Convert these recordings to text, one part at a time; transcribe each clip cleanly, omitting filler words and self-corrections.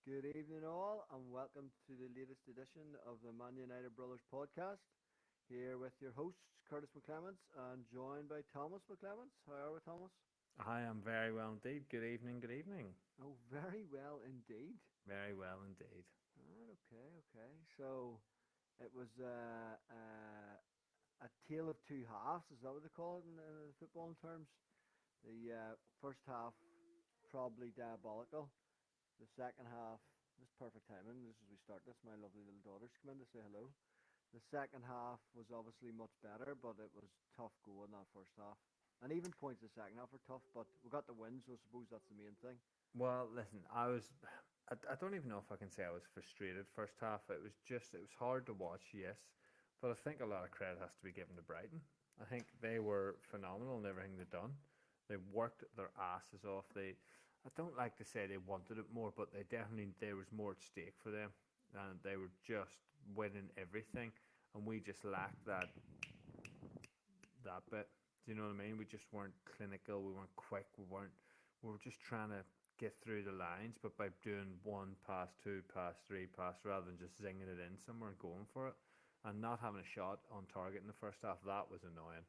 Good evening, all, and welcome to the latest edition of the Man United Brothers podcast. Here with your hosts, Curtis McClements, and joined by Thomas McClements. How are we, Thomas? I am very well indeed. Good evening, good evening. Oh, very well indeed. Very well indeed. Right, okay. So it was a tale of two halves. Is that what they call it in football terms? The first half probably diabolical. The second half, this perfect timing. This is we start this. My lovely little daughters come in to say hello. The second half was obviously much better, but it was tough going that first half. And even points the second half were tough, but we got the win, so I suppose that's the main thing. Well, listen, I don't even know if I can say I was frustrated first half. It was hard to watch, yes, but I think a lot of credit has to be given to Brighton. I think they were phenomenal in everything they've done. They worked their asses off. I don't like to say they wanted it more, but there was more at stake for them, and they were just winning everything, and we just lacked that bit. Do you know what I mean? We just weren't clinical. We weren't quick. We were just trying to get through the lines, but by doing one pass, two pass, three pass, rather than just zinging it in somewhere and going for it, and not having a shot on target in the first half, that was annoying.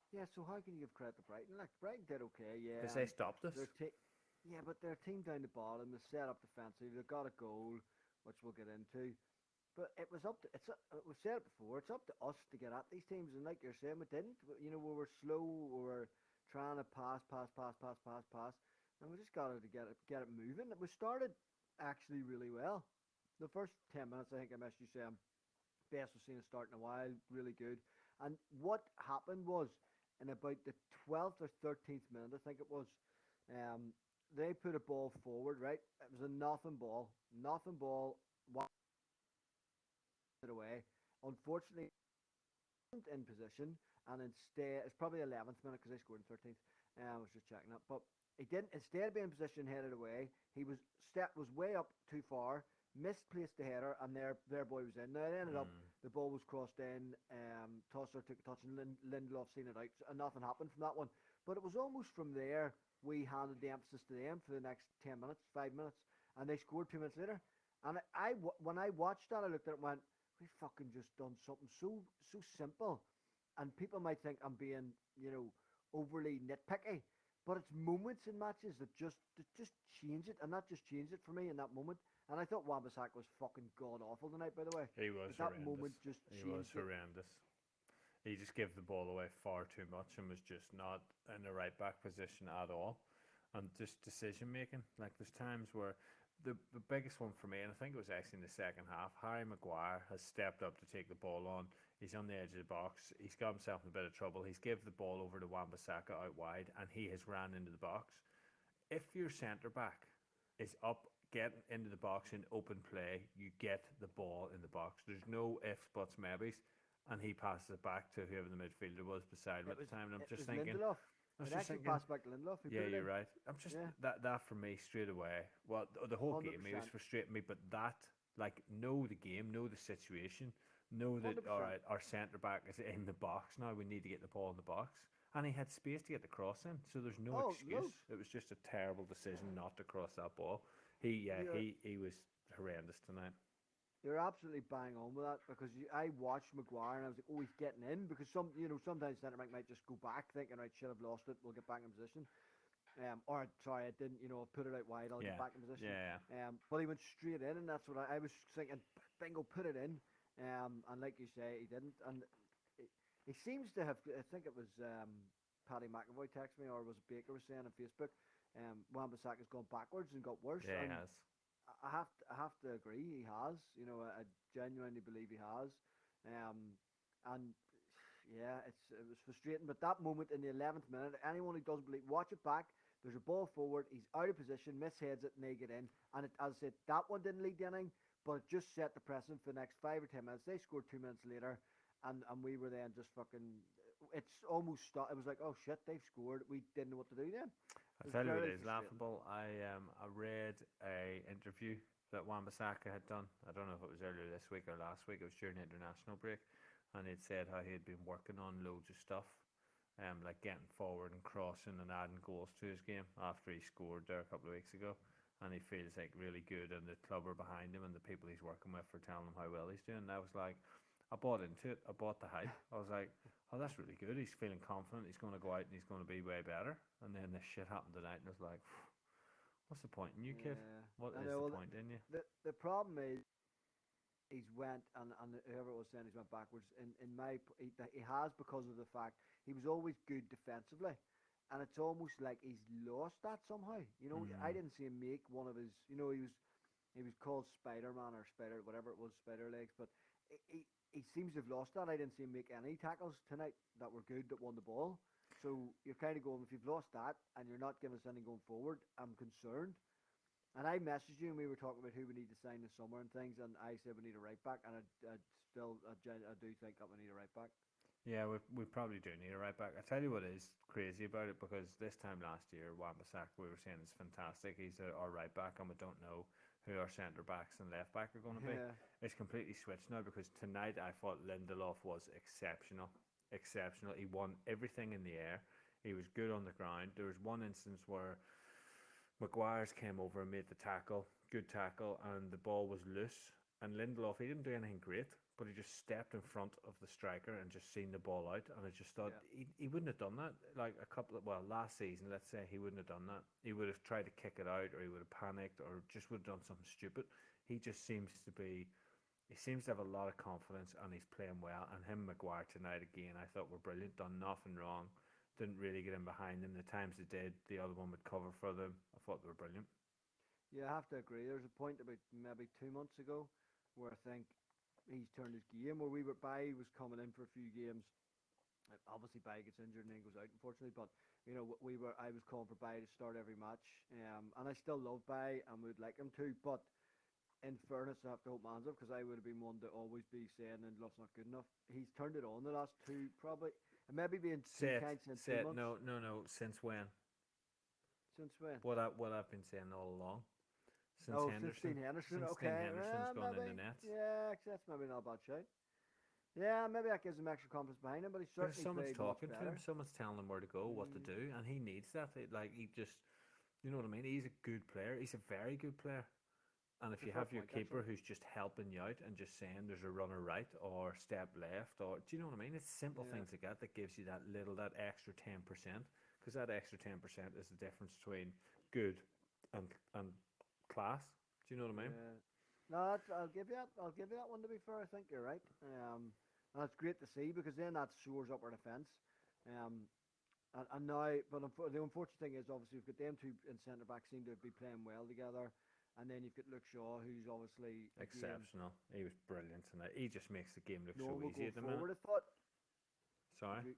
Yeah, so how can you give credit to Brighton? Like, Brighton did okay, Because yeah, they and stopped their us. team, yeah, but their team down the bottom, they set up defensively, they got a goal, which we'll get into. But it was up to we've said it before. It's up to us to get at these teams, and like you're saying, we didn't. We were slow. We were trying to pass, and we just got to get it moving. We started actually really well. The first 10 minutes, I think I missed you saying best we've seen a start in a while. Really good. And what happened was in about the 12th or 13th minute, I think it was, um, they put a ball forward. Right, it was a nothing ball it away. Unfortunately, in position, and instead it's probably 11th minute because they scored in 13th. I was just checking that, but he didn't. Instead of being in position, headed away. He was way up too far, misplaced the header, and their boy was in. Now it ended up Mm. the ball was crossed in. Tosser took a touch, and Lindelof seen it out, and nothing happened from that one. But it was almost from there we handed the emphasis to them for the next 10 minutes, 5 minutes, and they scored 2 minutes later. And when I watched that, I looked at it and went, we fucking just done something so simple, and people might think I'm being overly nitpicky, but it's moments in matches that just change it, and that just changed it for me in that moment. And I thought Wan-Bissaka was fucking god awful tonight, by the way, He was but that horrendous. moment just He was changed it. horrendous. He just gave the ball away far too much and was just not in the right back position at all. And just decision making. Like there's times where the biggest one for me, and I think it was actually in the second half, Harry Maguire has stepped up to take the ball on. He's on the edge of the box. He's got himself in a bit of trouble. He's given the ball over to Wan-Bissaka out wide, and he has ran into the box. If your centre back is up, getting into the box in open play, you get the ball in the box. There's no ifs, buts, maybes, and he passes it back to whoever the midfielder was beside him It at the was time. And it was Lindelof. I was It just actually thinking, passed back to Lindelof. He yeah, put it you're in. right. I'm just Yeah, that for me straight away. Well, the whole hundred game he was percent, frustrating me, but that like know the game, know the situation, know that hundred all percent. right, our centre back is in the box now. We need to get the ball in the box, and he had space to get the cross in, so there's no Oh, loads. excuse. It was just a terrible decision not to cross that ball. He was horrendous tonight. You're absolutely bang on with that because I watched Maguire and I was like, oh, he's getting in because sometimes centre back might just go back thinking, right, should have lost it, we'll get back in position. Or sorry, I didn't, put it out wide, I'll get Yeah, back in position. yeah. But he went straight in, and that's what I was thinking. Bingo, put it in. And like you say, he didn't, and he seems to have. I think it was Paddy McAvoy texted me, or was it Baker was saying on Facebook. Wan-Bissaka's gone backwards and got worse, Yeah, he and has. I have to agree. He has. I genuinely believe he has. Um, and yeah, it was frustrating. But that moment in the 11th minute, anyone who doesn't believe, watch it back. There's a ball forward. He's out of position, misheads it, and they get in. And as I said, that one didn't lead to anything, but it just set the precedent for the next 5 or 10 minutes. They scored 2 minutes later, and we were then just fucking. It's almost stopped. It was like, oh shit, they've scored. We didn't know what to do then. I It was tell you what very is frustrating. laughable. I read a interview that Wan-Bissaka had done. I don't know if it was earlier this week or last week. It was during the international break, and he'd said how he had been working on loads of stuff, like getting forward and crossing and adding goals to his game after he scored there a couple of weeks ago. and he feels like really good, and the club are behind him, and the people he's working with are telling him how well he's doing. And I was like, I bought into it. I bought the hype. I was like, oh, that's really good. He's feeling confident. He's going to go out and he's going to be way better. And then this shit happened tonight, and I was like, what's the point in you, kid? Yeah, What I is know. the Well, point in you? the problem is he's went and whoever it was saying he's went backwards. In my he has because of the fact he was always good defensively, and it's almost like he's lost that somehow. You know, I Mm, didn't see him make one of his. You know, he was called Spider Man or Spider whatever it was, Spider Legs, but he seems to have lost that. I didn't see him make any tackles tonight that were good that won the ball. So you're kind of going, if you've lost that and you're not giving us anything going forward, I'm concerned. And I messaged you and we were talking about who we need to sign this summer and things, and I said we need a right back, and I do think that we need a right back. yeah, we probably do need a right back. I tell you what is crazy about it, because this time last year, Wan-Bissaka, we were saying is fantastic. He's our right back, and we don't know who our centre backs and left back are going to be. Yeah, It's completely switched now, because tonight I thought Lindelof was exceptional. Exceptional. He won everything in the air. He was good on the ground. There was one instance where Maguire's came over and made the tackle, good tackle, and the ball was loose. And Lindelof, he didn't do anything great, but he just stepped in front of the striker and just seen the ball out. And I just thought yeah, he wouldn't have done that. Like a couple of, well, last season, let's say, he wouldn't have done that. He would have tried to kick it out, or he would have panicked, or just would have done something stupid. He just seems to be, he seems to have a lot of confidence, and he's playing well. And him, Maguire tonight again, I thought were brilliant. Done nothing wrong. Didn't really get in behind them. The times they did, the other one would cover for them. I thought they were brilliant. yeah. I have to agree. There's a point about maybe 2 months ago where I think he's turned his game. Where we were by, he was coming in for a few games. Obviously, Bay gets injured and then goes out, unfortunately. But I was calling for Bay to start every match, and I still love Bay and would like him to. But in fairness, I have to hold my hands up because I would have been one to always be saying Lindelof's not good enough. He's turned it on the last two, probably, and maybe being too Say it. kind in Say it. 2 months. No, no, no. Since when? Since when? What I've been saying all along. Since Oh, since Henderson. Dean Henderson. Since Dean Okay, Henderson's gone in the maybe. nets. Yeah, that's maybe not a bad shout. Yeah, maybe that gives him extra confidence behind him, but he Because certainly someone's played much talking to him, better. someone's telling him where to go, what to Mm, do, and he needs that. Like he just, you know what I mean? He's a good player. He's a very good player. And if it's a you fair have your point, keeper actually. who's just helping you out and just saying there's a runner right or step left, or do you know what I mean? It's simple Yeah, things like that that gives you that extra 10%, because that extra 10% is the difference between good and class. Do you know what I mean? yeah. No, I'll give you that. I'll give you that one. To be fair, I think you're right. And it's great to see because then that shores up our defence. Um, and now, but the unfortunate thing is obviously we've got them two in centre back seem to be playing well together, and then you've got Luke Shaw, who's obviously again Exceptional. He was brilliant tonight. He just makes the game look so normal easy going at the minute. forward. I thought. Sorry. Would you,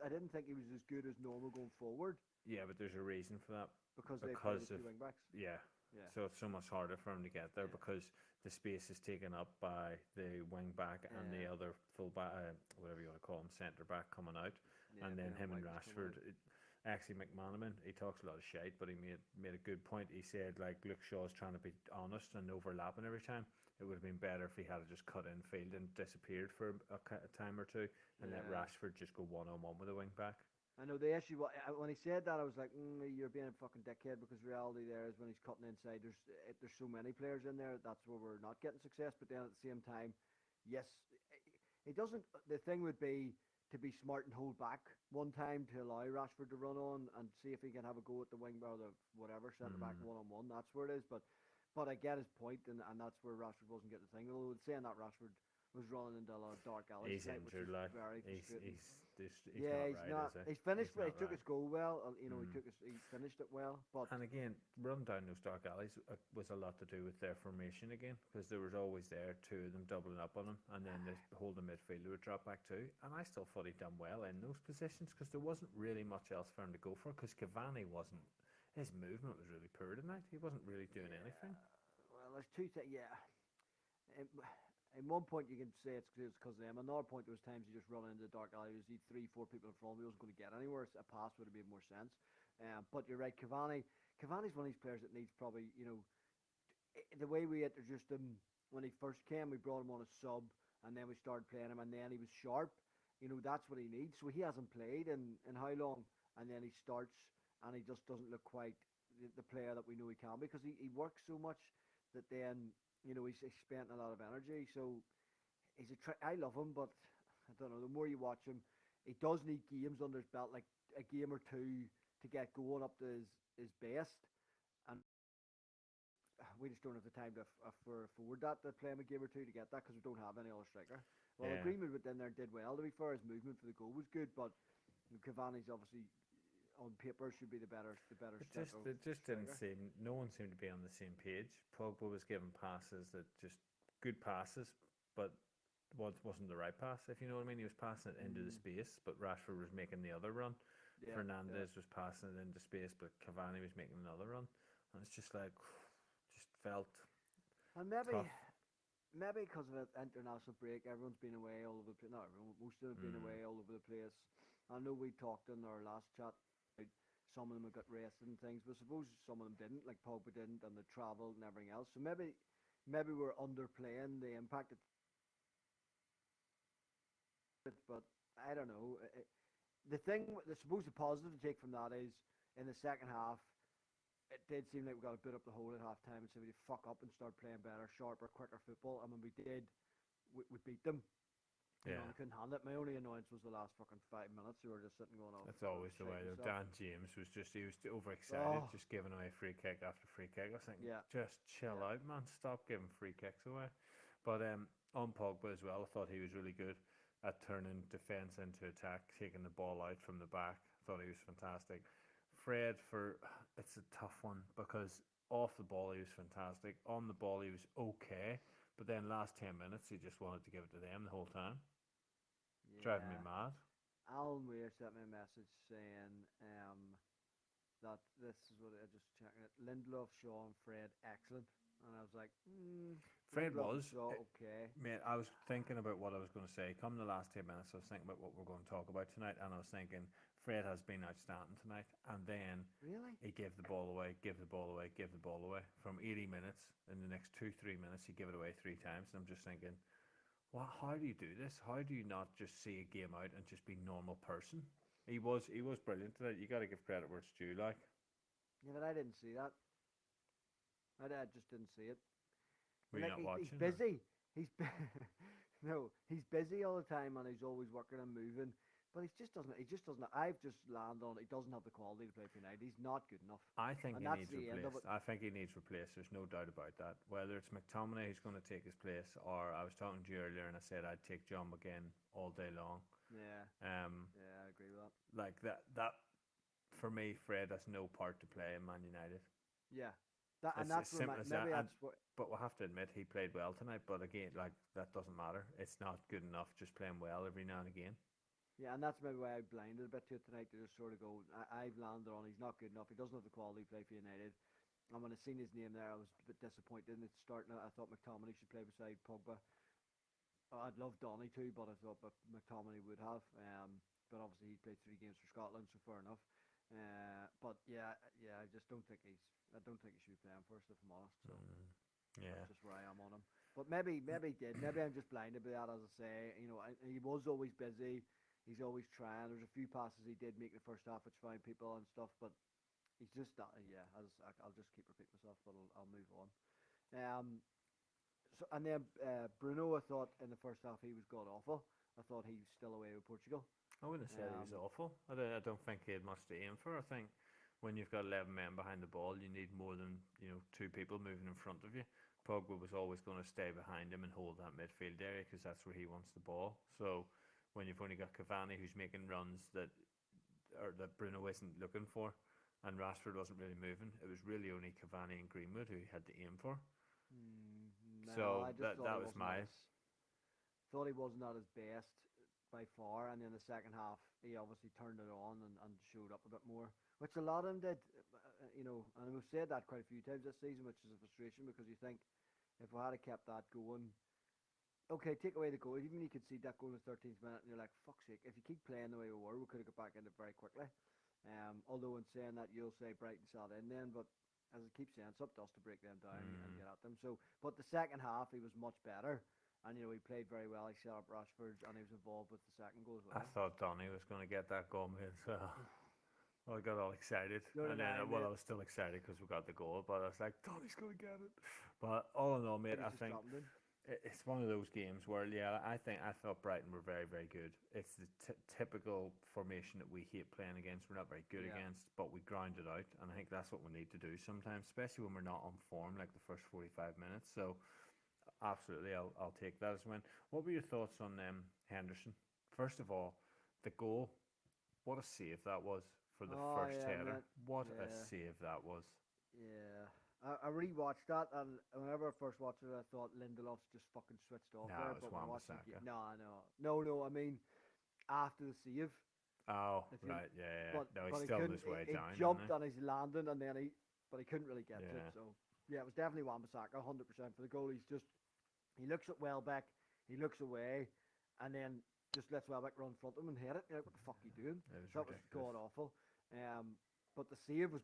I didn't think he was as good as normal going forward Yeah, but there's a reason for that. because they play the Because of, two wing backs. yeah. Yeah, So it's so much harder for him to get there, yeah, because the space is taken up by the wing back and the yeah, other full back, whatever you want to call him, centre back coming out, yeah. and then Ben him and White was coming Rashford. out. Actually, McManaman, he talks a lot of shite, but he made a good point. He said like Luke Shaw's trying to be honest and overlapping every time. It would have been better if he had just cut in field and disappeared for a time or two, and let Yeah. Rashford just go 1-on-one with the wing back. I know the issue. When he said that, I was like, "You're being a fucking dickhead." Because reality there is when he's cutting inside, there's so many players in there. That's where we're not getting success. But then at the same time, yes, it doesn't. The thing would be to be smart and hold back one time to allow Rashford to run on and see if he can have a go at the wing or the whatever centre back Mm. 1-on-1. That's where it is. But I get his point, and that's where Rashford wasn't getting the thing. Although saying that Rashford was running into a lot of dark alleys He's tonight, which injured, is like very frustrating. he's Yeah, not he's right, is not. he? He's finished. He's not He took right. his goal well. Mm. He finished it well. But And again, run down those dark alleys was a lot to do with their formation again, because there was always there two of them doubling up on him, and then the holding midfielder would drop back too. And I still thought he'd done well in those positions, because there wasn't really much else for him to go for. Because Cavani wasn't, his movement was really poor tonight. He wasn't really doing yeah, anything. well, there's two things. Yeah, in one point you can say it's because of them. Another point, there was times you just run into the dark alleys. He had 3, 4 people in front of him. He wasn't going to get anywhere. A pass would have made more sense. But you're right, Cavani. Cavani's one of these players that needs probably the way we introduced him when he first came. We brought him on a sub, and then we started playing him, and then he was sharp. That's what he needs. So he hasn't played in how long, and then he starts, and he just doesn't look quite the player that we know he can, because he works so much that then he's spent a lot of energy. So I love him, but I don't know. The more you watch him, he does need games under his belt, like a game or two to get going up to his best, and we just don't have the time to afford that, to play him a game or two to get that, because we don't have any other striker. Well, Yeah. Greenwood went in there and did well. To be fair, his movement for the goal was good, but Cavani's obviously on paper should be the better It just didn't striker. seem. No one seemed to be on the same page. Pogba was giving passes that just good passes, but wasn't the right pass. If you know what I mean, he was passing it into the Mm, space, but Rashford was making the other run. yeah, yeah. Fernandez was passing it into space, but Cavani was making another run, and it's just like, just felt And tough. maybe because of an international break, everyone's been away all over the place. Not everyone, most of them have been Mm. away all over the place. I know we talked in our last chat about some of them have got rested and things, but suppose some of them didn't, like Pogba didn't, and they travelled and everything else. So maybe we're underplaying the impact of it, but I don't know. The thing, I suppose the positive to take from that is in the second half, it did seem like we got a bit up the hole at half time, and so we fuck up and start playing better, sharper, quicker football. And when we did, we beat them. Yeah, And couldn't handle it. My only annoyance was the last fucking 5 minutes. We were just sitting going off. that's always the Shite way though. myself. Dan James was just, he was overexcited, Oh, just giving away free kick after free kick. I was thinking, yeah, just chill yeah. out, man. Stop giving free kicks away. But on Pogba as well, I thought he was really good at turning defence into attack, taking the ball out from the back. I thought he was fantastic. Fred, it's a tough one because off the ball he was fantastic. On the ball he was okay, but then last 10 minutes he just wanted to give it to them the whole time, driving me Yeah. mad. Alan Weir sent me a message saying that this is what I just checking it. Lindelof, Shaw, and Fred, excellent. And I was like, Fred Lindelof and was. Shaw, okay. Mate, I was thinking about what I was going to say. Come the last 10 minutes, I was thinking about what we're going to talk about tonight, and I was thinking Fred has been outstanding tonight. And then Really? he gave the ball away, give the ball away, give the ball away. From 80 minutes, in the next 2, 3 minutes, he gave it away 3 times. And I'm just thinking, well, how do you do this? How do you not just see a game out and just be normal person? He was brilliant tonight. You got to give credit where it's due. Like, Yeah, but I didn't see that. I just didn't see it. were you Like not he's watching? Or? busy. No, he's busy all the time, and he's always working and moving. But he just doesn't. He just doesn't. I've just landed on. He doesn't have the quality to play for United. He's not good enough, I think and he that's needs the end of replaced. it. I think he needs replaced. There's no doubt about that. Whether it's McTominay who's going to take his place, or I was talking to you earlier and I said I'd take John McGinn all day long. Yeah, Um, yeah, I agree with that. like that for me, Fred has no part to play in Man United. Yeah, that and It's as that's where simple as that. maybe And that's what. but we have to admit he played well tonight. But again, like that doesn't matter. It's not good enough just playing well every now and again. Yeah, and that's maybe why I blinded a bit to it tonight, to just sort of go. I've landed on. He's not good enough. He doesn't have the quality to play for United. And when I seen his name there, I was a bit disappointed. And it's starting. I thought McTominay should play beside Pogba. I'd love Donny too, but I thought McTominay would have. But obviously he played 3 games for Scotland, so fair enough. But yeah, yeah, I just don't think he's. I don't think he should be playing for us, if I'm honest. So Mm, that's yeah. just where I am on him. But maybe he did. Maybe I'm just blinded by that, as I say. He was always busy. He's always trying. There's a few passes he did make the first half, which found people and stuff. But he's just not. Yeah, I'll just keep repeating myself, but I'll move on. Um, so and then Bruno, I thought in the first half he was god awful. I thought he was still away with Portugal. I wouldn't say he was Um, awful. I don't think he had much to aim for. I think when you've got 11 men behind the ball, you need more than 2 people moving in front of you. Pogba was always going to stay behind him and hold that midfield area because that's where he wants the ball. So when you've only got Cavani who's making runs that Bruno isn't looking for, and Rashford wasn't really moving, it was really only Cavani and Greenwood who he had to aim for. no, So I just that thought that he was wasn't at my his. Thought he wasn't at his best by far, and then the second half he obviously turned it on and showed up a bit more, which a lot of them did. And we've said that quite a few times this season, which is a frustration because you think if we had kept that going, okay, take away the goal. Even you could see that goal in the 13th minute, and you're like, fuck's sake, if you keep playing the way we were, we could have got back in it very quickly. Although in saying that, you'll say Brighton sat in then, but as I keep saying, it's up to us to break them down and mm, get at them. So, but the second half, he was much better. And, he played very well. He set up Rashford, and he was involved with the second goal as I well. thought Donny was going to get that goal made as well. Well, I got all excited, So and did then I, well, I mate. was still excited because we got the goal, but I was like, Tony's gonna get it. But all in all, mate, He's I just think dropping in. it's one of those games where, yeah, I thought Brighton were very, very good. It's the typical formation that we hate playing against. We're not very good Yeah. against, but we ground it out, and I think that's what we need to do sometimes, especially when we're not on form like the first 45 minutes. So absolutely, I'll take that as a win. What were your thoughts on Henderson? First of all, the goal. What a save that was for the Oh first yeah, header. mate. What a Yeah, save that was. yeah. I rewatched that, and whenever I first watched it, I thought Lindelof's just fucking switched off No, there. it was But when watching it Wan-Bissaka. again, no. I mean, after the save, Oh, I think, right, yeah, yeah. but No, he's but he still on couldn't. his way He down, isn't jumped on his landing, and then but he couldn't really get he? to it. Yeah. So yeah, it was definitely Wan-Bissaka, 100% for the goal. He looks at Welbeck, he looks away, and then just lets Welbeck run in front of him and hit it. You're like, what the fuck are you doing? It was So that was ridiculous. god awful. But the save was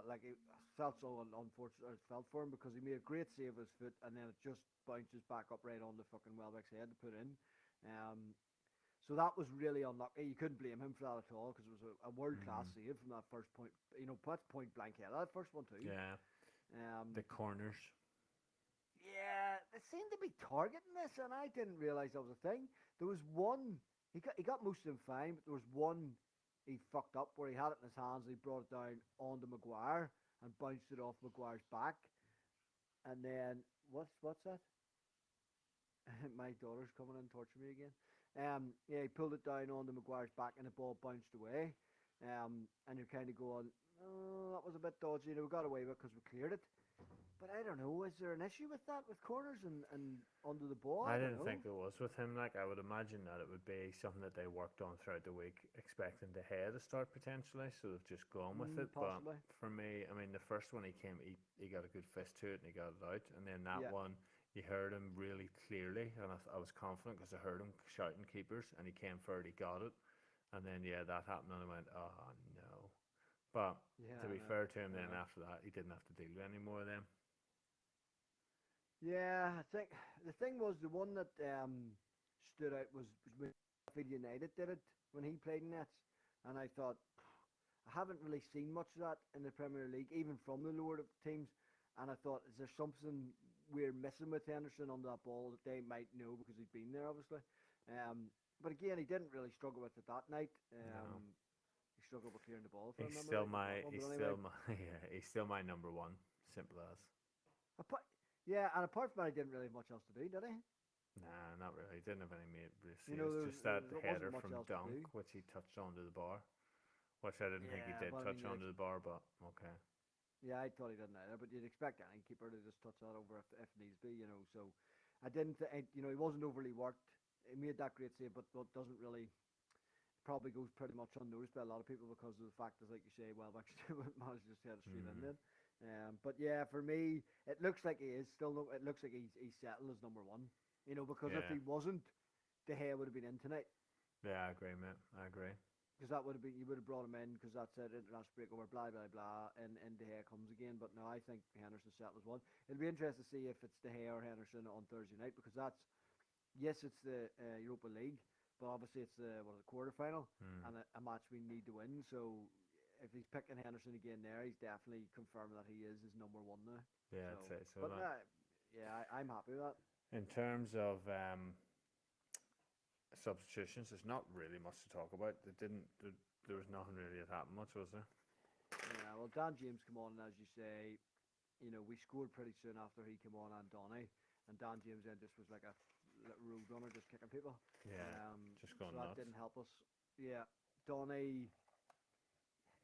like it felt so unfortunate. It felt for him because he made a great save with his foot, and then it just bounces back up right on the fucking Welbeck's head to put in. Um, so that was really unlucky. You couldn't blame him for that at all because it was a world class Mm, save from that first point. That's point blank head. That first one too. yeah. The Um, corners. yeah, they seemed to be targeting this, and I didn't realize that was a thing. There was one he got most of them fine, but there was one he fucked up where he had it in his hands and he brought it down onto Maguire and bounced it off Maguire's back, and then what's that? My daughter's coming in torturing me again. Yeah, he pulled it down onto Maguire's back and the ball bounced away. And you're kind of going, oh, that was a bit dodgy. We got away with it because we cleared it. But I don't know. Is there an issue with that with corners and under the ball? I I don't didn't know. think there was with him. Like, I would imagine that it would be something that they worked on throughout the week, expecting De Gea to start potentially. So they've just gone with it. But Possibly. for me, I mean, the first one he came, he got a good fist to it and he got it out. And then that Yeah. one, you heard him really clearly, and I was confident because I heard him shouting keepers, and he came forward, he got it. And then yeah, that happened, and I went, oh no. But Yeah, to I be know. fair to him, I then know. after that, he didn't have to deal with any more of them. Yeah, I think the thing was the one that stood out was when Sheffield United did it when he played in Nets, and I thought I haven't really seen much of that in the Premier League, even from the lower teams. And I thought, is there something we're missing with Henderson on that ball that they might know because he'd been there, obviously. But again, he didn't really struggle with it that night. No. He struggled with clearing the ball, if I remember right, with that one. He's But anyway, still my yeah, he's still my number one. Simple as. apart, yeah, and apart from that, he didn't really have much else to do, did he? Nah, not really. He didn't have any mate You know, saves. Just that there wasn't header much from else to Dunk, do. which he touched onto the bar, which I didn't think he Yeah, did but I mean, touch onto the bar, but okay. yeah, I thought he didn't either, but you'd expect any keeper to just touch that over if needs be, So I didn't, he wasn't overly worked. He made that great save, but doesn't really probably goes pretty much unnoticed by a lot of people because of the fact that, like you say, Welbeck managed to just head it straight in Mm, then. But yeah, for me, it looks like he is still. It looks like he's settled as number one. Because if yeah, he wasn't, De Gea would have been in tonight. yeah, I agree, mate. I agree. Because that would have been, you would have brought him in because that's it, international break over, blah blah blah, and De Gea comes again. But no, I think Henderson settled as one. It'll be interesting to see if it's De Gea or Henderson on Thursday night because that's yes, it's the Europa League, but obviously it's the quarter final Mm, and a match we need to win. So if he's picking Henderson again there, he's definitely confirmed that he is his number one now. yeah, So, I'd say so. but That yeah, I'm happy with that. in terms of substitutions, there's not really much to talk about. There was nothing really that happened much, was there? Yeah, well, Dan James come on, and as you say, we scored pretty soon after he came on and Donny, and Dan James then just was like a little road runner, just kicking people. Yeah, just So going that nuts. didn't help us. Yeah, Donny.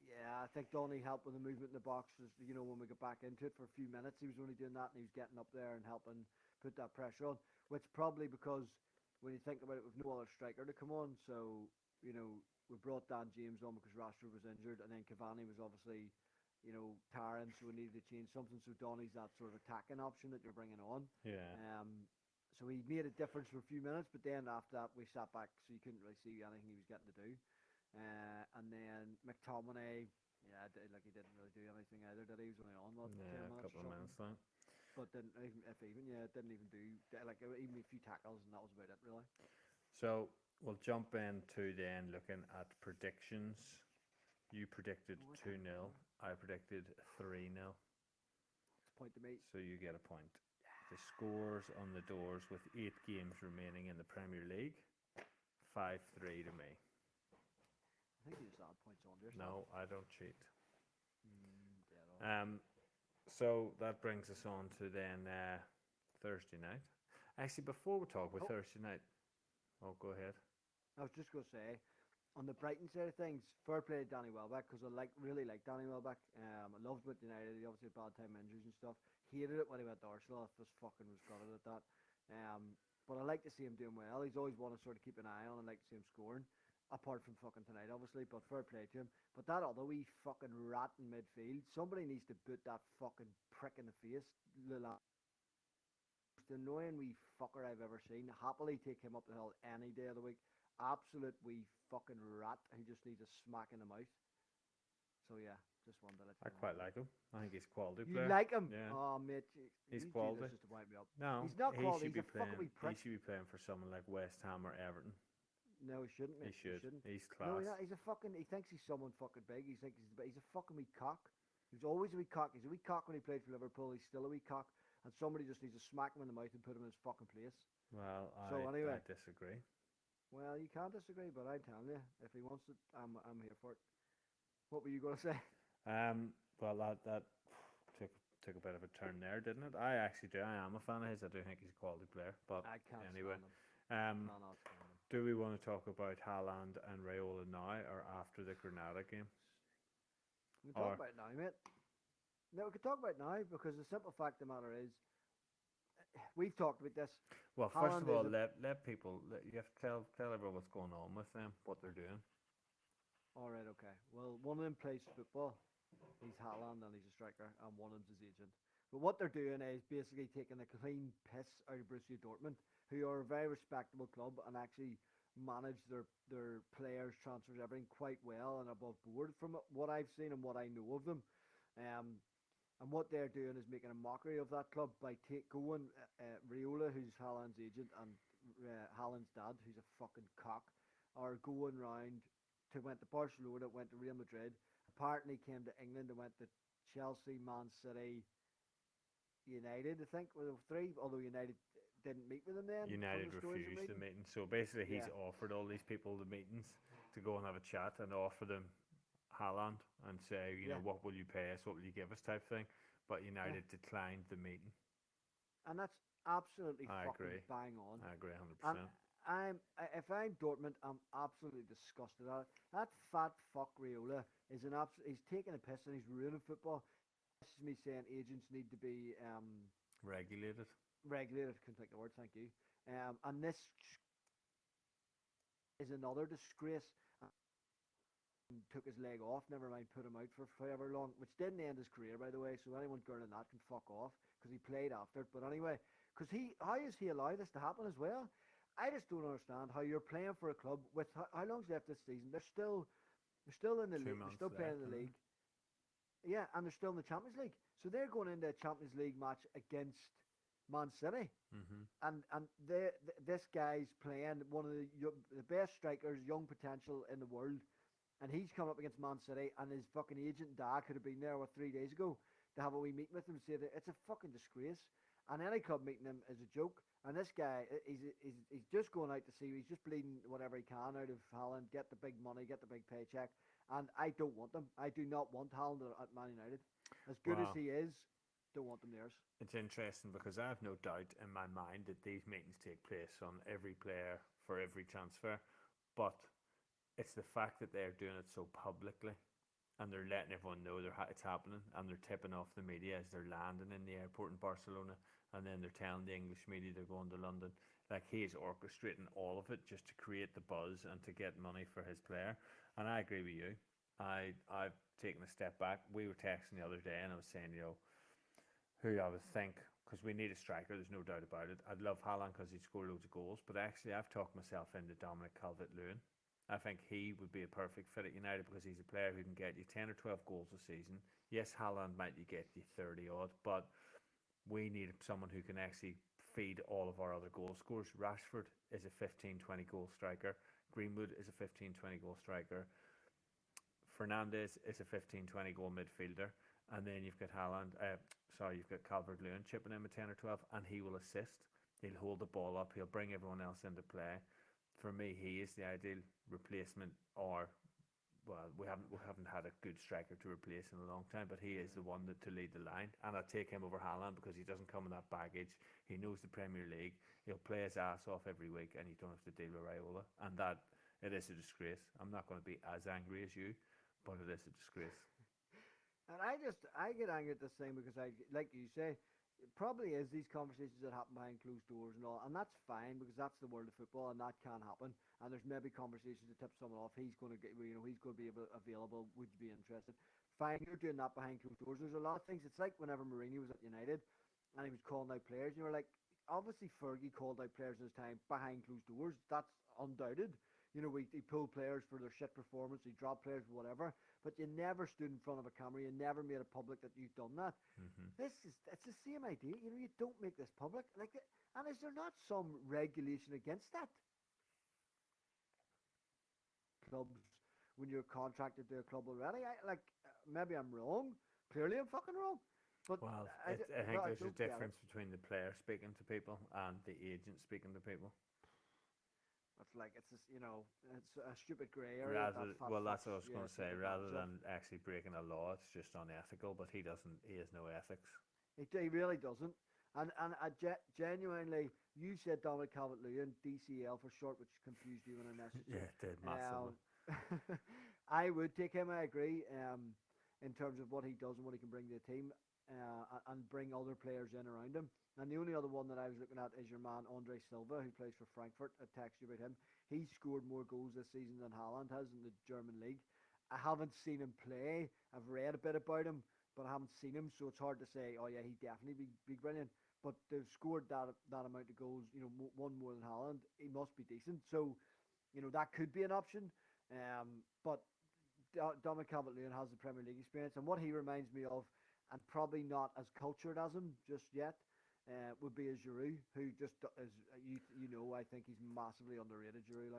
Yeah, I think Donny helped with the movement in the box. When we got back into it for a few minutes, he was only doing that, and he was getting up there and helping put that pressure on. Which probably because when you think about it, we've no other striker to come on, so we brought Dan James on because Rashford was injured, and then Cavani was obviously tiring, so we needed to change something. So Donny's that sort of attacking option that you're bringing on. Yeah, So he made a difference for a few minutes, but then after that we sat back, so you couldn't really see anything he was getting to do. And then McTominay, yeah, like he didn't really do anything either, did he? He was only on what yeah, 10 a minutes couple or of something. minutes then. But didn't even if even yeah, didn't even do like even a few tackles, and that was about it really. So we'll jump into then looking at predictions You predicted Oh, I can't 2-0. remember. I predicted 3-0. It's a point to me. So you get a point. The scores on the doors with 8 games remaining in the Premier League, 5-3 to me. I think you just add points on to yourself. No, I don't cheat. Dead on. So that brings us on to then Thursday night. Actually, before we talk about Oh, Thursday night, oh, go ahead. I was just going to say, on the Brighton side of things, fair play to Danny Welbeck because I really like Danny Welbeck. I loved him at United. He obviously had bad time injuries and stuff. Hated it when he went to Arsenal. I was gutted at that. But I like to see him doing well. He's always one to sort of keep an eye on and like to see him scoring. Apart from fucking tonight, obviously, but fair play to him. But that other wee fucking rat in midfield, somebody needs to boot that fucking prick in the face. The most annoying wee fucker I've ever seen. Happily take him up the hill any day of the week. Absolute wee fucking rat who just needs a smack in the mouth. So yeah, just wanted to let I you know quite that. like him. I think he's a quality You player. like him? Yeah, Oh mate, he's you do quality. this just to wind me up. No, He's not he quality. should He's be a fucking playing. wee He prick. should be playing for someone like West Ham or Everton. No, he shouldn't, He mate. He should. shouldn't. He's No, class. he's a fucking. He thinks he's someone fucking big. He's a fucking wee cock. He's always a wee cock. He's a wee cock when he played for Liverpool. He's still a wee cock. And somebody just needs to smack him in the mouth and put him in his fucking place. Well, So I anyway, disagree. well, you can't disagree, but I'm telling you, if he wants it, I'm here for it. What were you gonna say? Well, that took a bit of a turn there, didn't it? I actually do. I am a fan of his. I do think he's a quality player. But I can't anyway, stand him. um, Cannot stand him. do we want to talk about Haaland and Raiola now or after the Granada game? We can talk Or about it now, mate. No, we can talk about it now because the simple fact of the matter is, we've talked about this. well, first Haaland of all, is a let people you have to tell everyone what's going on with them, what they're doing. all right, okay. Well, one of them plays football. He's Haaland and he's a striker, and one of them's his agent. But what they're doing is basically taking the clean piss out of Borussia Dortmund, who are a very respectable club and actually manage their players, transfers, everything quite well and above board from what I've seen and what I know of them. Um, and what they're doing is making a mockery of that club by going Raiola, who's Haaland's agent, and Haaland's dad, who's a fucking cock, are going round went to Barcelona, went to Real Madrid, apparently came to England and went to Chelsea, Man City, United, I think, were the three, although United didn't meet with him then, from United the stories I'm refused the reading. meeting, so basically he's Yeah, offered all these people the meetings to go and have a chat and offer them Haaland and say, yeah, what will you pay us, what will you give us, type thing. But yeah. United declined the meeting. And that's absolutely I fucking agree. bang on. I agree And 100%. if I'm Dortmund, I'm absolutely disgusted at it. That fat fuck Raiola is an absolute. He's taking a piss and he's ruining football. This is me saying agents need to be Regulated. regulated. Couldn't think of the word. Thank you. And this is another disgrace. Took his leg off. Never mind, put him out for forever long, which didn't end his career, by the way. So anyone gurning that can fuck off because he played after it. But anyway, because how is he allowed this to happen as well? I just don't understand how you're playing for a club with how long's left this season. They're still in the Two league. They're months still playing left, in the isn't league. Yeah, and they're still in the Champions League. So they're going into a Champions League match against Man City, it? and this guy's playing one of the best strikers, young potential in the world, and he's coming up against Man City, and his fucking agent Dad could have been there 3 days ago to have a wee meeting with him and say that it's a fucking disgrace, and any club meeting him is a joke. And this guy, he's just going out to see, he's just bleeding whatever he can out of Haaland, get the big money, get the big paycheck, and I don't want them. I do not want Haaland at Man United. As good as Wow. he is, don't want them theirs. It's interesting because I have no doubt in my mind that these meetings take place on every player for every transfer, but it's the fact that they're doing it so publicly and they're letting everyone know it's happening and they're tipping off the media as they're landing in the airport in Barcelona and then they're telling the English media they're going to London. Like he is orchestrating all of it just to create the buzz and to get money for his player. And I agree with you. I've taken a step back. We were texting the other day and I was saying, who I would think, because we need a striker, there's no doubt about it. I'd love Haaland because he'd score loads of goals, but actually I've talked myself into Dominic Calvert-Lewin. I think he would be a perfect fit at United because he's a player who can get you 10 or 12 goals a season. Yes, Haaland might get you 30 odd, but we need someone who can actually feed all of our other goal scorers. Rashford is a 15-20 goal striker. Greenwood is a 15-20 goal striker. Fernandez is a 15, 20 goal midfielder, and then you've got Haaland. You've got Calvert Lewin chipping in with 10 or 12, and he will assist. He'll hold the ball up. He'll bring everyone else into play. For me, he is the ideal replacement, or well, we haven't had a good striker to replace in a long time, but he is the one to lead the line, and I take him over Haaland because he doesn't come with that baggage. He knows the Premier League. He'll play his ass off every week, and you don't have to deal with Raiola, and that it is a disgrace. I'm not going to be as angry as you, but it is a disgrace. And I get angry at this thing because like you say, it probably is these conversations that happen behind closed doors and all, and that's fine because that's the world of football and that can happen. And there's maybe conversations to tip someone off. He's going to get, he's going to be available. Would you be interested? Fine, you're doing that behind closed doors. There's a lot of things. It's like whenever Mourinho was at United, and he was calling out players, and you were like, obviously Fergie called out players in his time behind closed doors. That's undoubted. He pulled players for their shit performance. He dropped players, whatever. But you never stood in front of a camera. You never made it public that you've done that. Mm-hmm. It's the same idea. You don't make this public. And is there not some regulation against that? Clubs, when you're contracted to a club already, maybe I'm wrong. Clearly, I'm fucking wrong. But Well, I think there's a difference between the player speaking to people and the agent speaking to people. It's just, it's a stupid grey area. That's what I was going to say. Rather than actually breaking a law, it's just unethical. But he doesn't. He has no ethics. He really doesn't. And I genuinely, you said Dominic Calvert-Lewin, DCL for short, which confused you when I messaged you. Yeah, it did massively. I would take him. I agree. In terms of what he does and what he can bring to the team, and bring other players in around him. And the only other one that I was looking at is your man Andre Silva, who plays for Frankfurt. I texted you about him. He scored more goals this season than Haaland has in the German league. I haven't seen him play. I've read a bit about him, but I haven't seen him, so it's hard to say, oh yeah, he'd definitely be brilliant. But they've scored that amount of goals, one more than Haaland. He must be decent. So, that could be an option. But Dominic Calvert-Lewin has the Premier League experience, and what he reminds me of, and probably not as cultured as him just yet, would be a Giroud, who just is, I think he's massively underrated, Giroud.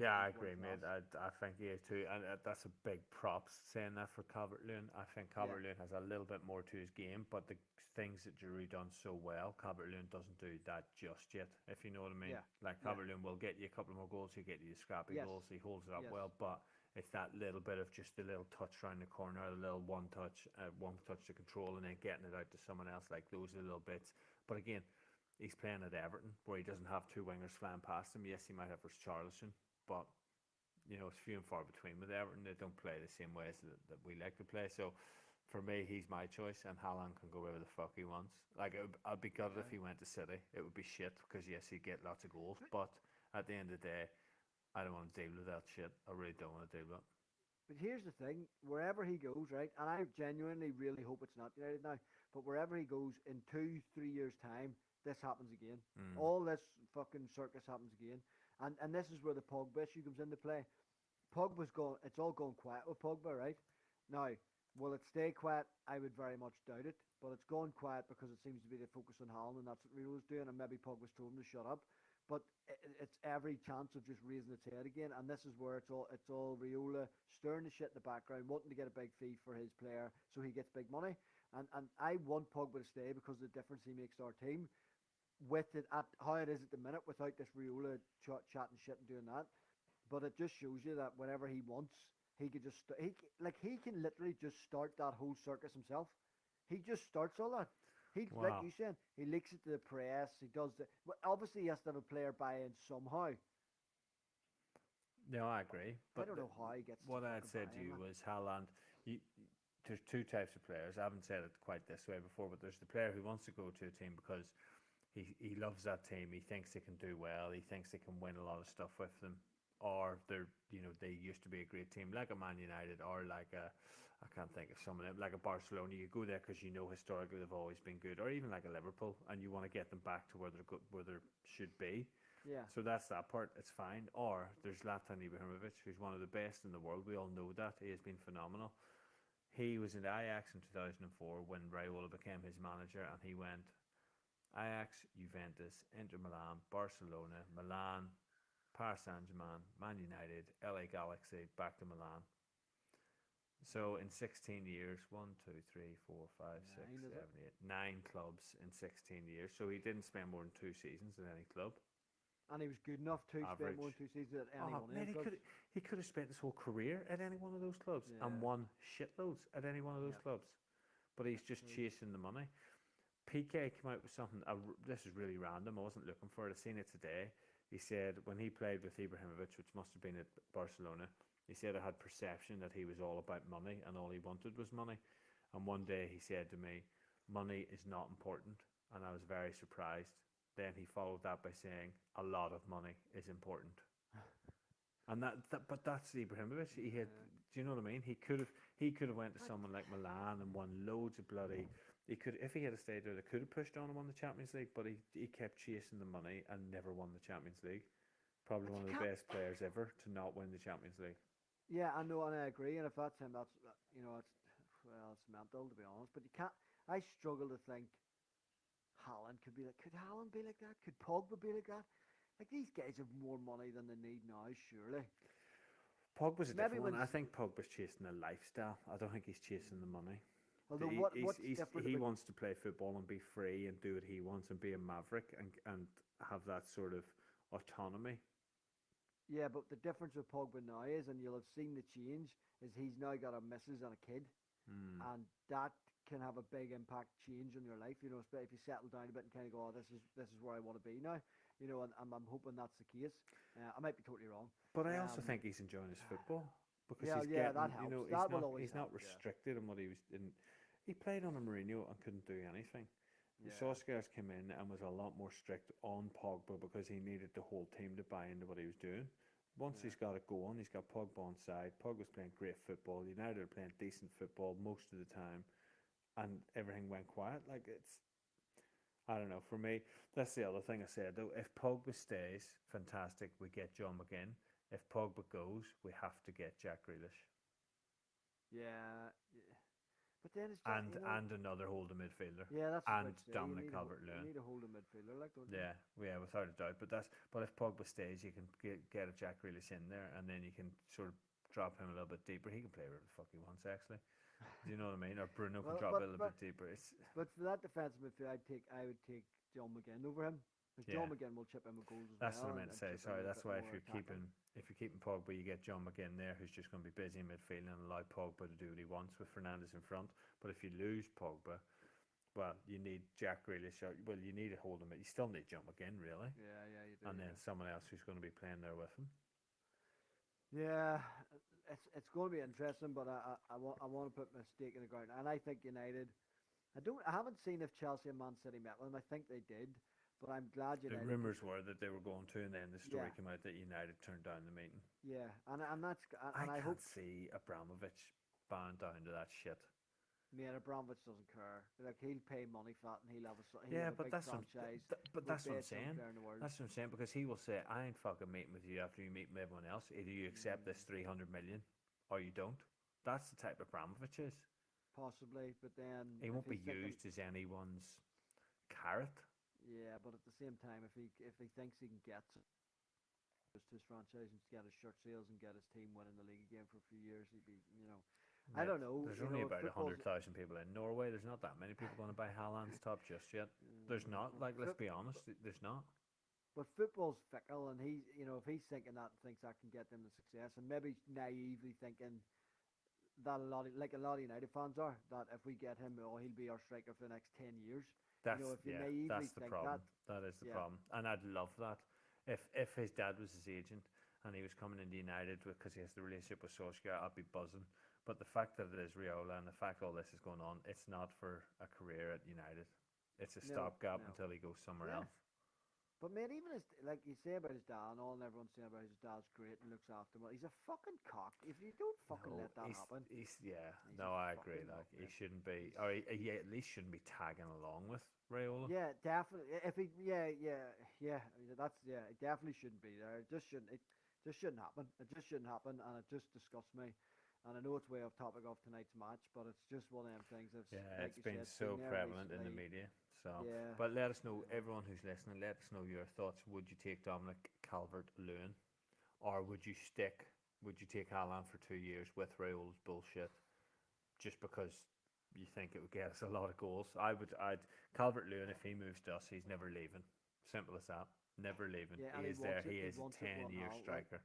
I agree, mate. I think he is too, and that's a big props saying that for Calvert-Lewin. I think Calvert-Lewin has a little bit more to his game, but the things that Giroud done so well, Calvert-Lewin doesn't do that just yet, if you know what I mean. Calvert-Lewin will get you a couple more goals, he'll get you scrappy goals, he holds it up well, but it's that little bit of just the little touch around the corner, the little one touch to control, and then getting it out to someone else. Like those are the little bits. But again, he's playing at Everton, where he doesn't have two wingers flying past him. Yes, he might have Richarlison, but it's few and far between with Everton. They don't play the same ways that we like to play. So for me, he's my choice, and Haaland can go wherever the fuck he wants. Like I'd be gutted if he went to City. It would be shit because yes, he'd get lots of goals, but at the end of the day, I don't want to deal with that shit. I really don't want to deal with it. But here's the thing, wherever he goes, right, and I genuinely really hope it's not United now, but wherever he goes in 2-3 years' time, this happens again. All this fucking circus happens again. And this is where the Pogba issue comes into play. It's all gone quiet with Pogba, right? Now, will it stay quiet? I would very much doubt it. But it's gone quiet because it seems to be the focus on Haaland, and that's what Rio's doing, and maybe Pogba's told him to shut up. But it's every chance of just raising its head again, and this is where it's all Raiola stirring the shit in the background, wanting to get a big fee for his player so he gets big money. And I want Pogba to stay because of the difference he makes to our team. With it at how it is at the minute, without this Raiola chatting shit and doing that, but it just shows you that whenever he wants, he could just he can literally just start that whole circus himself. He just starts all that. Like you said, he leaks it to the press. He does the. Well, obviously, he has to have a player buy-in somehow. No, I agree. But I don't know how he gets. What I had said to you was Haaland. There's two types of players. I haven't said it quite this way before, but there's the player who wants to go to a team because he loves that team. He thinks they can do well. He thinks they can win a lot of stuff with them. Or they used to be a great team, like a Man United, or like I can't think of some of them, like a Barcelona. You go there because historically they've always been good, or even like a Liverpool, and you want to get them back to where they should be. Yeah. So that's that part. It's fine. Or there's Zlatan Ibrahimovic, who's one of the best in the world. We all know that he has been phenomenal. He was in Ajax in 2004 when Raiola became his manager, and he went Ajax, Juventus, Inter Milan, Barcelona, Milan, Paris Saint-Germain, Man United, LA Galaxy, back to Milan. So in 16 years, 1, 2, 3, 4, 5, 6, 9, is it? 7, 8, 9 clubs in 16 years. So he didn't spend more than 2 seasons at any club. And he was good enough to spend more Average. than 2 seasons at any Oh one of man, them clubs. he could have spent his whole career at any one of those clubs and Yeah, won shitloads at any one of those yeah, clubs. But he's that's just true. chasing the money. PK came out with something. This is really random. I wasn't looking for it. I seen it today. He said when he played with Ibrahimovic, which must have been at Barcelona, he said I had perception that he was all about money and all he wanted was money. And one day he said to me, "Money is not important," and I was very surprised. Then he followed that by saying, "A lot of money is important." And but that's Ibrahimovic. He had, Yeah. do you know what I mean? He could have went to But someone like Milan and won loads of bloody. He could, if he had stayed there, they could have pushed on and won the Champions League. But he kept chasing the money and never won the Champions League. Probably but one you of the can't. best players ever to not win the Champions League. Yeah, I know, and I agree. And if that's him, that's it's well, it's mental to be honest. But you can't. I struggle to think Haaland could be like. Could Haaland be like that? Could Pogba be like that? Like these guys have more money than they need now, surely. Pogba's a Maybe different one. when I think Pogba's chasing a lifestyle. I don't think he's chasing the money. although what's different He about wants to play football and be free and do what he wants and be a maverick and have that sort of autonomy. yeah, but the difference with Pogba now is, and you'll have seen the change, is he's now got a missus and a kid, Mm. and that can have a big impact change on your life. If you settle down a bit and kind of go, oh, this is where I want to be now. And I'm hoping that's the case. I might be totally wrong. But I also Um, think he's enjoying his football because yeah, he's yeah, that getting, helps. That will always he's not help. Yeah, restricted in what he was in. He played on a Mourinho and couldn't do anything. The yeah, Solskjaer's came in and was a lot more strict on Pogba because he needed the whole team to buy into what he was doing. Once yeah. he's got it going, he's got Pogba on side. Pogba's playing great football. United are playing decent football most of the time, and everything went quiet. Like it's, I don't know. For me, that's the other thing I said though. If Pogba stays, fantastic. We get John McGinn. If Pogba goes, we have to get Jack Grealish Yeah, yeah. But then it's just and another holding midfielder yeah, that's just and what I'd say. Dominic You Calvert-Lewin. need a holding midfielder, like don't you? Yeah, yeah, without a doubt. But if Pogba stays, you can get a Jack Grealish in there, and then you can sort of drop him a little bit deeper. He can play wherever the fuck he wants, actually. Do you know what I mean? Or Bruno can Well, drop but it a little but bit deeper. It's but for that defensive midfield, I would take John McGinn over him because yeah. John McGinn will chip in with goals as That's what well I and, meant to and say. chip in Sorry, with a that's bit why more attacking. if you're keeping Pogba, you get John McGinn there, who's just going to be busy in midfield and allow Pogba to do what he wants with Fernandes in front. But if you lose Pogba, well, you need Jack Grealish. Well, you need to hold him. You still need John McGinn, really, Yeah, yeah, you do. and then Yeah, someone else who's going to be playing there with him. yeah. It's going to be interesting, but I want to put my stake in the ground, and I think United. I haven't seen if Chelsea and Man City met with them. I think they did, but I'm glad The United. rumours were that they were going to, and then the Yeah, story came out that United turned down the meeting. yeah, and that's I and I can't hope see Abramovich bowing down to that shit. Mate, Abramovich doesn't care. Like he'll pay money for that, and he'll Yeah, have a but big that's franchise but with that's what I'm best young saying. player in the world. That's what I'm saying because he will say, "I ain't fucking meeting with you after you meet with everyone else. Either you accept Mm, this 300 million or you don't." That's the type of Abramovich is. possibly, but then He if won't be he's thinking, used as anyone's carrot. yeah, but at the same time, if he thinks he can get just his franchise and get his shirt sales and get his team winning the league again for a few years, he'd be, I Mate, don't know, there's only about football's 100,000 people in Norway. There's not that many people going to buy Haaland's top just yet. There's not. well, Like, let's be honest. There's not. but football's fickle, and if he's thinking that and thinks that can get them the success, and maybe naively thinking that like a lot of United fans are, that if we get him, oh, he'll be our striker for the next 10 years. If you naively That's the think that, problem. That is the yeah, problem, and I'd love that if his dad was his agent and he was coming into United because he has the relationship with Solskjaer, I'd be buzzing. But the fact that it is Riola and the fact all this is going on, it's not for a career at United. It's a no, stopgap no, until he goes somewhere yeah. else. But man, even his like you say about his dad and all, and everyone's saying about his dad's great and looks after him. Well, he's a fucking cock. If you don't fucking No, let that happen, he's yeah. he's a No, I agree. fucking Like he nutmeg. shouldn't be, He's or he at least shouldn't be tagging along with Raiola. yeah, definitely. If he yeah, that's yeah, it definitely shouldn't be there. It just shouldn't. It just shouldn't happen. It just shouldn't happen, and it just disgusts me. And I know it's way off topic of tonight's match, but it's just one of them things that's Yeah, like it's you been said, seen so there prevalent in the recently. media. So, Yeah, but let us know, yeah. everyone who's listening, let us know your thoughts. Would you take Dominic Calvert-Lewin, or would you take Haaland for 2 years with Raul's bullshit? just because you think it would get us a lot of goals. I'd Calvert-Lewin, if he moves to us, he's never leaving. Simple as that. Never leaving. Yeah, He and he is there. wants it. He He is a wants it one 10-year all. Like, striker,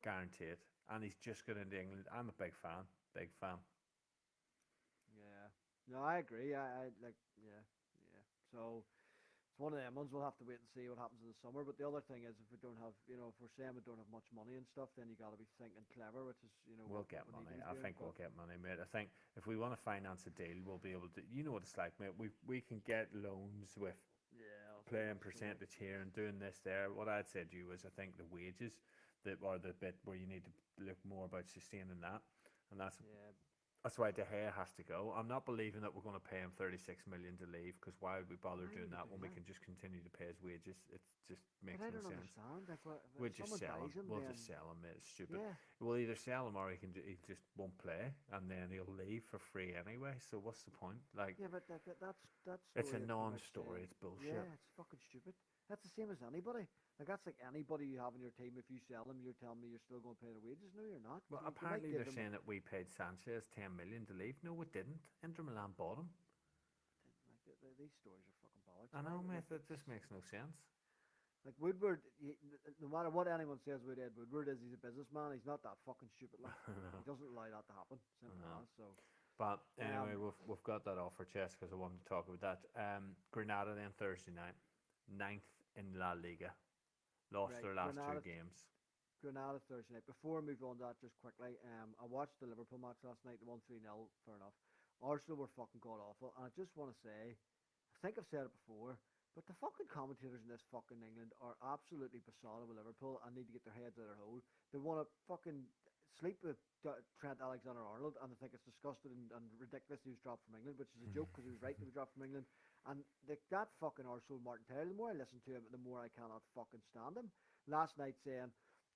guaranteed. And he's just got into England. I'm a big fan. Big fan. yeah. No, I agree. I like, yeah, yeah. So it's one of them ones. We'll have to wait and see what happens in the summer. But the other thing is, if we don't have, if we're saying we don't have much money and stuff, then you got to be thinking clever, which is, We'll what get we need money. to be I doing. think But we'll get money, mate. I think if we want to finance a deal, we'll be able to. You know what it's like, mate. We can get loans with yeah, I'll see playing what's the way. percentage here and doing this there. What I'd say to you is, I think the wages that are the bit where you need to look more about sustaining that, and Yeah, that's why De Gea has to go. I'm not believing that we're going to pay him 36 million to leave, because why would we bother why doing would we that do when we that? can just continue to pay his wages? It just But makes I no don't sense. understand. Like, if We'll just someone sell him. buys him, We'll then just sell him, mate. It's stupid. yeah, We'll either sell him or he just won't play, and then he'll leave for free anyway. So what's the point? Like, yeah. But that it's a story about non-story. saying, It's bullshit. yeah, it's fucking stupid. That's the same as anybody. Like, that's like anybody you have in your team. If you sell them, you're telling me you're still going to pay their wages. No, you're not. Well, They might apparently give they're them saying that we paid Sanchez 10 million to leave. No, we didn't. Inter Milan bought him. like these stories are fucking bollocks. I know, mate. Like That it's just makes no sense. like Woodward. No matter what anyone says about Ed Woodward, is he's a businessman. He's not that fucking stupid. Like, I know. he doesn't allow that to happen. I Simple know. as. So But anyway, um, we've got that off our chest because I wanted to talk about that. Granada then Thursday night, ninth in La Liga, lost right, their last two games. Granada Thursday night. Before I move on to that, just quickly, I watched the Liverpool match last night. They won 3-0. Fair enough. Arsenal were fucking god awful, and I just want to say, I think I've said it before, but the fucking commentators in this fucking England are absolutely besotted with Liverpool and need to get their heads out of their hole. They want to fucking sleep with Trent Alexander-Arnold, and they think it's disgusting and ridiculous he was dropped from England, which is a joke because he was right to be dropped from England. And that fucking Arsenal Martin Taylor, the more I listen to him, the more I cannot fucking stand him. Last night saying,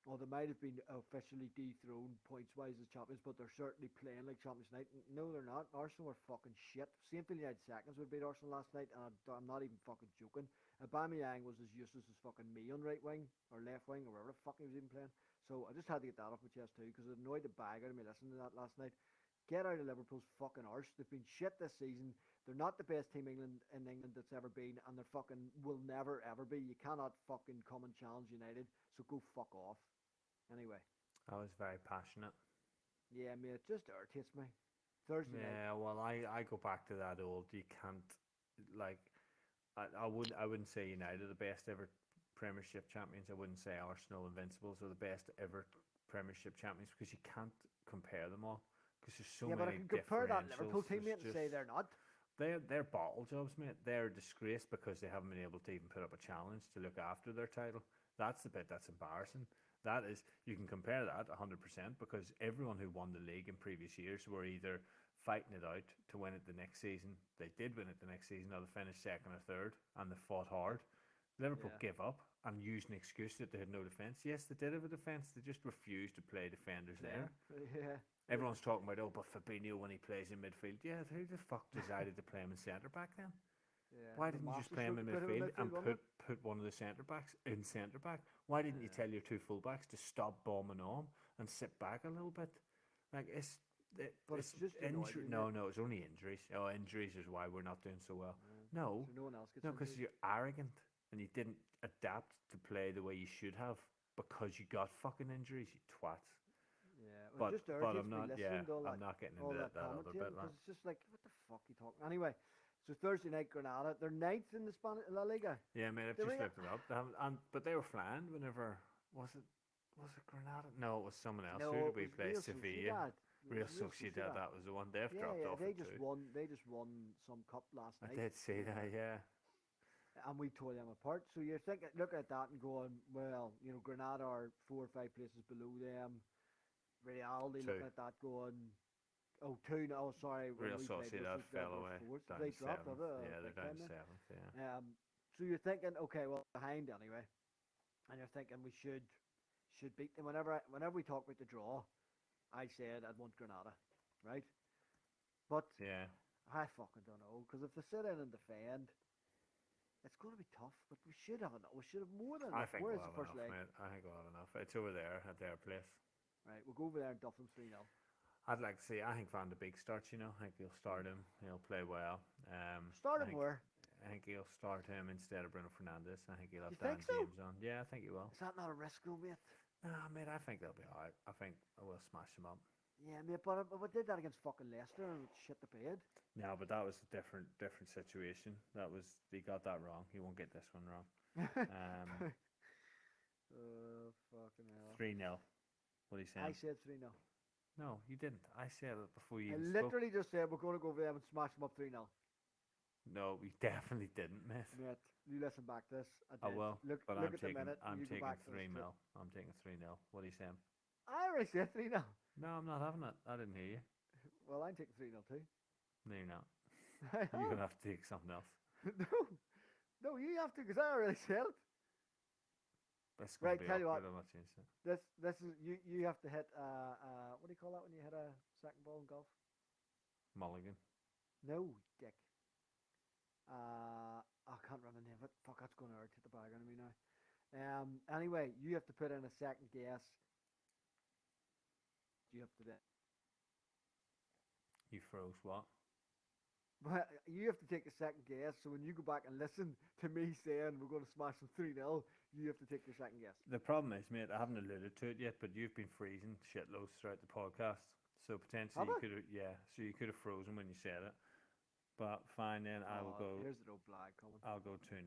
oh, they might have been officially dethroned points-wise as champions, but they're certainly playing like champions tonight. No, they're not. Arsenal were fucking shit. Same thing United seconds would beat Arsenal last night, and I'm not even fucking joking. Aubameyang was as useless as fucking me on right wing, or left wing, or wherever the fuck he was even playing. So I just had to get that off my chest too, because it annoyed the bag out of me listening to that last night. Get out of Liverpool's fucking arse. They've been shit this season. They're not the best team in England that's ever been, and they're fucking will never ever be. You cannot fucking come and challenge United, so go fuck off. Anyway, I was very passionate. yeah, mate, it just irritates me. Thursday night, Yeah, well, I go back to that old. You can't like. I wouldn't say United are the best ever Premiership champions. I wouldn't say Arsenal Invincibles are the best ever Premiership champions, because you can't compare them all, because there's so yeah, but I many can compare that differentials. Liverpool team mate There's and just say they're not. they're bottle jobs, mate. They're a disgrace because they haven't been able to even put up a challenge to look after their title. That's the bit that's embarrassing. That is, you can compare that 100%, because everyone who won the league in previous years were either fighting it out to win it the next season. They did win it the next season, or they finished second or third, and they fought hard. Liverpool Yeah, gave up and used an excuse that they had no defence. Yes, they did have a defence. They just refused to play defenders there. player. Yeah, yeah, Everyone's talking about, oh, but Fabinho when he plays in midfield. Yeah, who the fuck decided to play him in centre back then? yeah. Why The didn't you just master play him stroke in to put him in midfield and midfield, wasn't it? put one of the centre backs in centre back? Why didn't you Yeah, tell your two fullbacks to stop bombing on and sit back a little bit? Like but it's it's just annoyed injury. me, mate. No, it's only injuries. Oh, injuries is why we're not doing so well. Yeah. No, So no one else gets no, because injured. you're arrogant and you didn't adapt to play the way you should have because you got fucking injuries, you twats. Yeah, well, it But just but irritates I'm me not. Yeah, listening to I'm not getting all into that that other bit. commentating Like. because it's just like, what the fuck you talking? Anyway, so Thursday night Granada, they're ninth in the Spanish La Liga. Yeah, mate, I've They just re- looked it up. They haven't, but they were flying whenever was it Granada? No, it was someone else. Who no, did it we was play? Real Sevilla. Sociedad. It Real was Real Sociedad. Sociedad. That was the one. They've Yeah, dropped yeah, off it too. they just won some cup last I night. did see that. Yeah. And we tore them apart. So you're thinking, look at that and going, well, Granada are 4 or 5 places below them. Reality Two. looking at that going, oh, two. No, sorry, when Real we played Real Sociedad Sociedad fell were away fourth. down They to dropped, have seventh. it, Yeah, they're big down time to then. seventh. Yeah. So you're thinking, okay, well, behind anyway, and you're thinking we should beat them. Whenever we talk about the draw, I said I'd want Granada, right? But Yeah. I fucking don't know, because if they sit in and defend, it's going to be tough. But we should have enough. We should have more than I enough. think Where we'll is the have first enough, leg? mate. I think we'll have enough. It's over there at their place. Right, we'll go over there and duff them 3-0. I'd like to see. I think Van de Beek starts. I think he'll start him. He'll play well. Start I him think where? I think he'll start him instead of Bruno Fernandes. I think he'll You have think Dan so? James on. Yeah, I think he will. Is that not a risk, though, mate? Nah, mate, I think they'll be alright. I think I will smash them up. Yeah, mate, but we did that against fucking Leicester and shit the bed. No, but that was a different situation. That was he got that wrong. He won't get this one wrong. Oh, fucking hell. 3-0. What are you I saying? said 3-0. No, you didn't. I said it before you I even spoke. literally just said we're going to go over them and smash them up 3-0. No, you definitely didn't, mate. Mate, you listen back to this. I I did. will, but Look at the minute and I'm you go taking back to this. 3-0. I'm taking 3-0. What are you saying? I already said 3-0. No, I'm not having it. I didn't hear you. Well, I'm taking 3-0 too. No, you're not. I You're am. gonna have to take something else. No. No, you have to because I already said it. It's gonna Right, be tell you what. awkward. I'm not changing it. This is you have to hit what do you call that when you hit a second ball in golf? Mulligan. No, dick. I can't remember the name of it. Fuck, that's going to hurt. Hit the bag on me now. Anyway, you have to put in a second guess. You have to do. You froze what? But you have to take a second guess. So when you go back and listen to me saying we're going to smash them 3-0, you have to take your second guess. The problem is, mate, I haven't alluded to it yet, but you've been freezing shitloads throughout the podcast. So potentially Have you I? could have, yeah. So you could have frozen when you said it. But fine, then I will go. Here's the old flag coming. I'll go 2-0.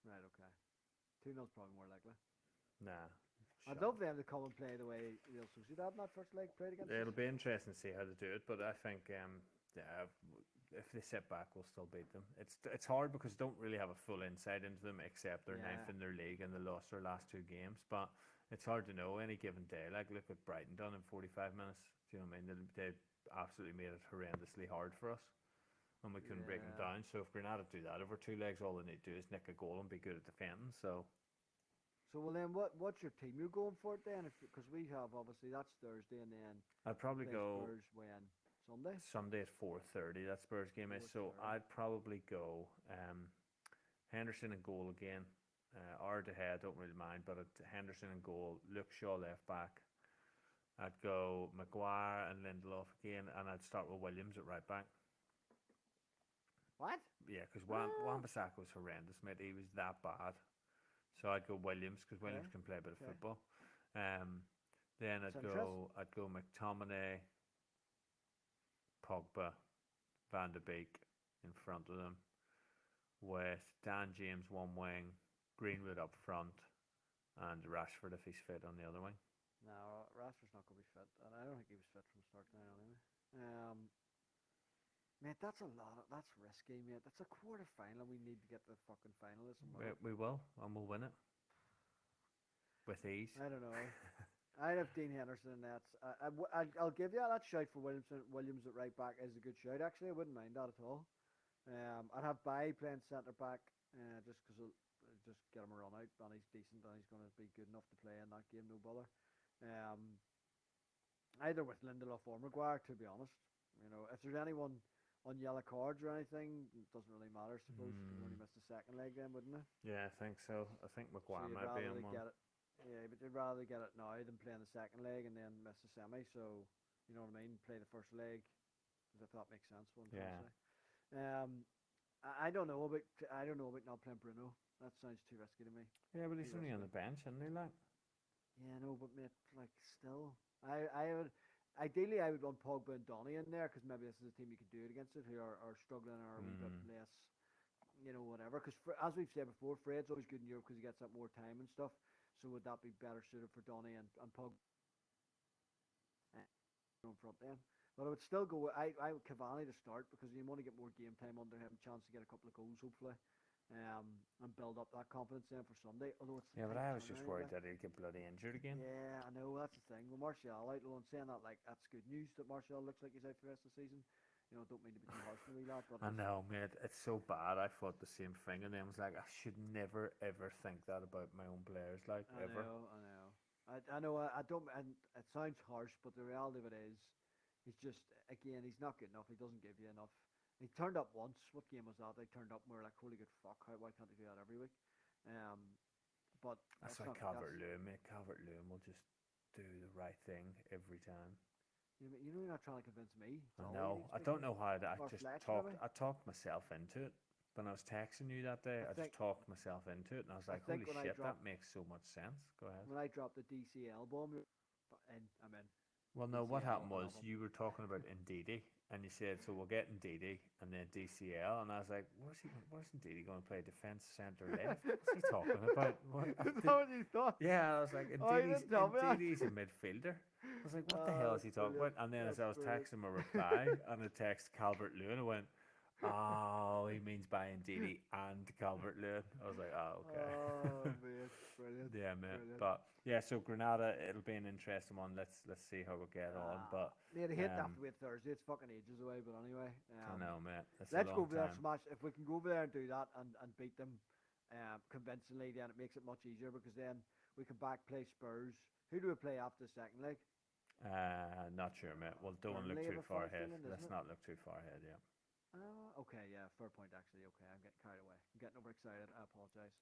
Right, okay. 2-0's probably more likely. Nah. I'd shut love up. them to come and play the way Real Sociedad in that first leg played against It'll us. be interesting to see how they do it, but I think yeah, if they sit back, we'll still beat them. It's hard because they don't really have a full insight into them, except they're Yeah. ninth in their league and they lost their last 2 games. But it's hard to know any given day. Like look what Brighton done in 45 minutes. Do you know what I mean? They absolutely made it horrendously hard for us, and we couldn't break them Yeah. down. So if Granada do that over 2 legs, all they need to do is nick a goal and be good at defending. So So well then, what's your team you're going for it then? Because we have obviously that's Thursday and then I'd probably play go Spurs when Sunday. Sunday at 4:30. That Spurs game is. So 4:30. I'd probably go Henderson in goal again. Or De Gea, I don't really mind, but Henderson in goal. Luke Shaw left back. I'd go Maguire and Lindelof again, and I'd start with Williams at right back. What? Yeah, because Ah. Wan-Bissaka was horrendous, mate. He was that bad. So I'd go Williams because Williams Okay. can play a bit of Okay. football. Then That's interesting. I'd go McTominay, Pogba, Van de Beek in front of them, with Dan James one wing, Greenwood up front, and Rashford if he's fit on the other wing. No, Rashford's not going to be fit, and I don't think he was fit from start now anyway. Mate, that's a lot. That's risky, mate. That's a quarter final. We need to get the fucking finalists. We will, and we'll win it with ease. I don't know. I'd have Dean Henderson in that. I'll give you that shout for Williams at right back is a good shout. Actually, I wouldn't mind that at all. I'd have Bailly playing centre back, just because just get him a run out, and he's decent, and he's going to be good enough to play in that game, no bother. Either with Lindelof or Maguire, to be honest. If there's anyone on yellow cards or anything, it doesn't really matter. I suppose you only missed the second leg, then, wouldn't it? Yeah, I think so. I think Maguire So you'd might be rather in one. get it. Yeah, but you'd rather get it now than play in the second leg and then miss the semi. So you know what I mean. Play the first leg, because I thought makes sense. What I'm trying to say. I don't know about not playing Bruno. That sounds too risky to me. Yeah, but he's Too only on risky. the bench, isn't he? Like, Yeah, no, but mate, like still, I would ideally I would want Pogba and Donny in there because maybe this is a team you could do it against it who are struggling or are a wee bit less, whatever. Because as we've said before, Fred's always good in Europe because he gets that more time and stuff. So would that be better suited for Donny and Pogba in front then? But I would still go. I would Cavani to start because you want to get more game time under him, chance to get a couple of goals hopefully. And build up that confidence then for Sunday. Although it's yeah, but I was tight just turnaround, worried that he'd get bloody injured again. yeah, I know that's the thing. With Martial out, well, I'm saying that like that's good news that Martial looks like he's out for the rest of the season. Don't mean to be too harsh on the wee lad, but I know, mate. It's so bad. I thought the same thing, and then was like, I should never ever think that about my own players, like I ever. know, I know. I know. I don't. And it sounds harsh, but the reality of it is, he's just again, he's not good enough. He doesn't give you enough. He turned up once. What game was that? They turned up and we were like, holy good fuck, why can't they do that every week? But That's that's like not. Calvert-Lewin, mate. Calvert-Lewin will just do the right thing every time. You know you're not trying to convince me. It's I all you know. need I speaking don't to. know how to. I Or just Fletch, talked. maybe. I talked myself into it. When I was texting you that day, I I just think talked myself into it, and I was I like, think "Holy shit, that makes so much sense." Go ahead. when I dropped the DCL bomb, and I'm in. Well, no, what DCL, happened I was love him. you were talking about Ndidi, and you said, "So we'll get Ndidi and then DCL," and I was like, Where's Ndidi going to play defense, centre, left? What's he talking about? What? Is that what you thought? Yeah, I was like, Oh, you didn't tell me that. Ndidi's a midfielder. I was like, what the hell is That's he talking brilliant. about? And then as That's I was brilliant. texting my reply, and I text Calvert Lewin, I went, "Oh, he means buying Ndidi and Calvert Lewin." I was like, "Oh, okay." Oh man, brilliant, Yeah, man. brilliant. But yeah, so Granada, it'll be an interesting one. Let's see how we get on. But Mate, I hate to have um, to wait Thursday. It's fucking ages away, but anyway. I know, mate. It's a Let's go long over there and time. smash. If we can go over there and do that and beat them convincingly, then it makes it much easier because then we can back play Spurs. Who do we play after the second leg? Not sure, mate. Well, don't look Burnley, I too have a far funny ahead. feeling, isn't Let's it? not look too far ahead. Yeah. Okay, yeah, fair point actually. Okay, I'm getting carried away. I'm getting overexcited. I apologize.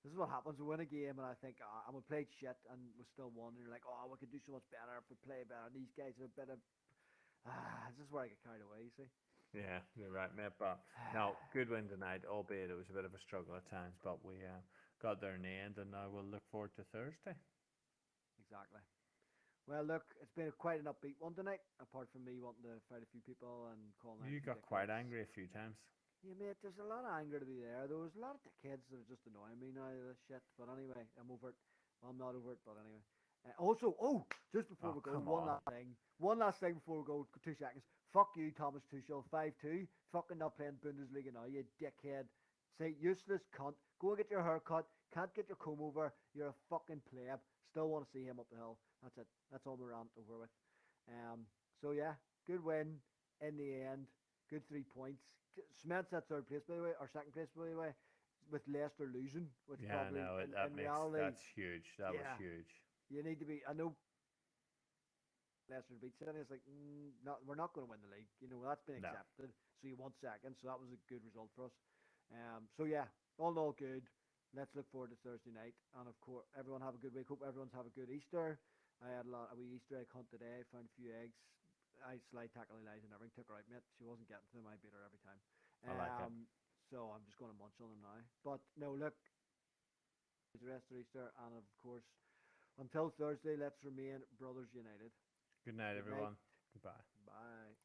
This is what happens. We win a game and I think, and we played shit and we still won. And you're like, oh, we could do so much better if we play better. These guys are a bit of. This is where I get carried away, you see. Yeah, you're right, mate. But no, good win tonight, albeit it was a bit of a struggle at times. But we got there in the end, and now we'll look forward to Thursday. Exactly. Well, look, it's been quite an upbeat one tonight, apart from me wanting to fight a few people and calling out a You few got quite dickheads. angry a few times. Yeah, mate, there's a lot of anger to be there. There was a lot of dickheads that are just annoying me now, this shit. But anyway, I'm over it. Well, I'm not over it, but anyway. Also, just before Oh, we go, come one on. last thing. One last thing before we go, 2 seconds. Fuck you, Thomas Tuchel, 5-2. Fucking not playing Bundesliga now, you dickhead. Say, useless cunt. Go and get your hair cut. Can't get your comb over. You're a fucking pleb. Still want to see him up the hill. That's it. That's all my rant over with. So yeah, good win in the end. Good 3 points. Cements that third place, by the way, or second place, by the way, with Leicester losing, which Yeah, probably no, in reality, that's huge. That was yeah, huge. you need to be. I know Leicester beat City. It's like, not, we're not going to win the league. You know, that's been No, accepted. So you want second. So that was a good result for us. So yeah, all in all good. Let's look forward to Thursday night. And of course, everyone have a good week. Hope everyone's have a good Easter. I had a wee Easter egg hunt today. Found a few eggs. I slide tackle Eliza and everything. Took her out, mate. She wasn't getting to them. I beat her every time. I like it. So I'm just going to munch on them now. But no, look, the rest of Easter. And of course, until Thursday, let's remain brothers united. Good night, Good night. everyone. Goodbye. Bye.